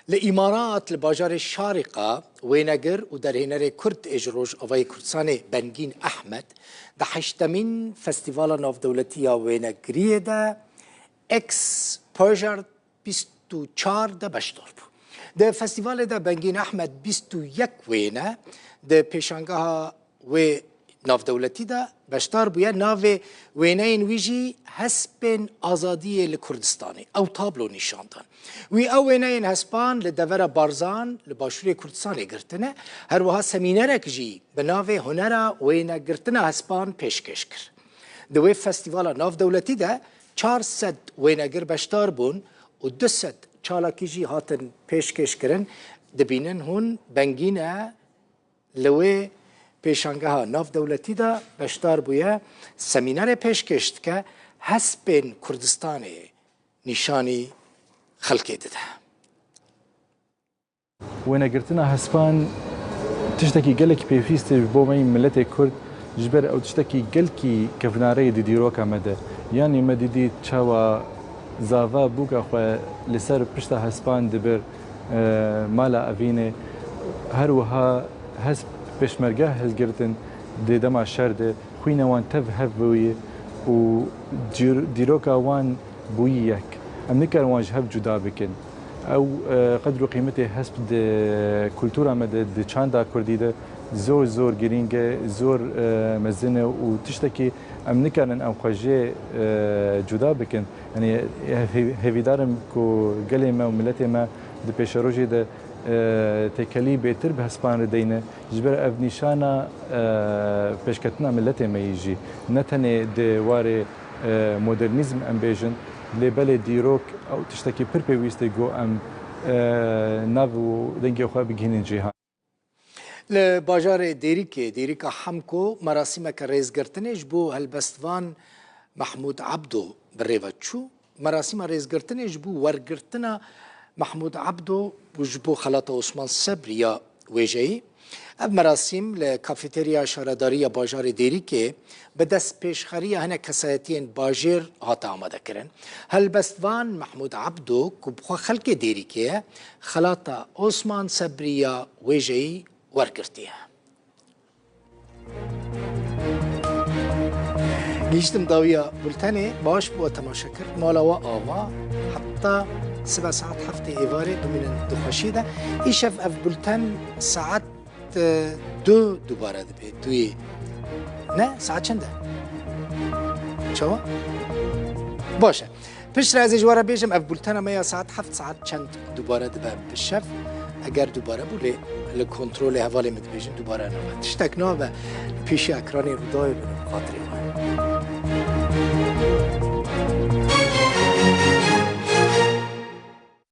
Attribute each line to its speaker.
Speaker 1: الإمارات الباجار الشارقة وينجر ودرهنري كرد إجروج أوي كردستاني بنجين أحمد ده حشتمين فستيفال نوف دولتية وينجريه ده اكس بوجر 24 ده بشتر ده فستیوال ده بنگین احمد 21 وینه ده پیشانگاه و ناف دولتی ده بشتار بویا ناو وینه این ویجی هسپن آزادی لکردستانی او تابلو نشاندن وی او وینه این هسپان لدور بارزان لباشوری کردستانی گرتنه هر وها سمینرک جی به ناو هنر وینه گرتنه هسپان پیشکش کر دوی فستیوال ناف دولتی ده 400 وینگر بشتار بون و 200 چالاکی جی هاتن پیشکش کرن دبینن هون بنگینه لوی پیشانگاه ناف دولتی دا بشتار بویا سمینار پیشکشت که هسپین کردستان نشانی خلقی ده
Speaker 2: وینا گرتنا هسپان تشتکی گلک پیفیست بو می ملت کرد جبر او تشتکی گلکی کفناره دیروکا مده یعنی مدیدی چاوا زاوا بوکا خو لسر پشتا هسپان دبر مالا اوینه هر وها هسپ پشمرگه هزگرتن دما شرده خوینه وان تف هفوی و دیروکا وان بوی یک ام نکر وان جهب جدا بکن او قدر قیمته حسب کلتورا مد چاندا کردی ده زور زور گرینگه زور مزنه و تشتکی ام نکرن ام خواجه جدا بکن یعنی هیویدارم کو گلی ما و ملت ما ده پیش روزی ده تکلی بهتر به هسپان ردینه جبر اف نشانه پیشکتنا ملت ما یجی نتنه دوار مدرنیزم ام بیجن لبل دیروک او تشتکی پر پیوسته گو ام ناو دنگی خواه بگینین جهان
Speaker 1: لباجار دیریکا حمکو مراسم که ریزگرتنش بو هلبستوان محمود عبدو بریوچو مراسم ریزگرتنش بو ورگرتنا محمود عبدو بو خلاط عثمان صبریا ویجهی اب مراسم لکافیتریا شارداری باجار دیریکه به دست پیشخری هنه کسایتین باجر هاتا آماده کرن هلبستوان محمود عبدو که بخوا خلق دیریکه خلاط عثمان صبریا ویجهی ورگرتیه گیشتم داویا بلتنه باش بو تماشا کرد مالا و آوا حتی 7 ساعت هفته ایواره دومینن دخوشیده ایشف اف بلتن ساعت دوباره ده دوی نه ساعت چنده چوا باشه پشت از جواره بیشم اف بلتن ما ساعت 7 ساعت چند دوباره ده بشف اگر دوباره بوله لکنترل حوالی متبیجن دوباره نوبت تشتک نوبه پیش اکرانی رودای بنو خاطری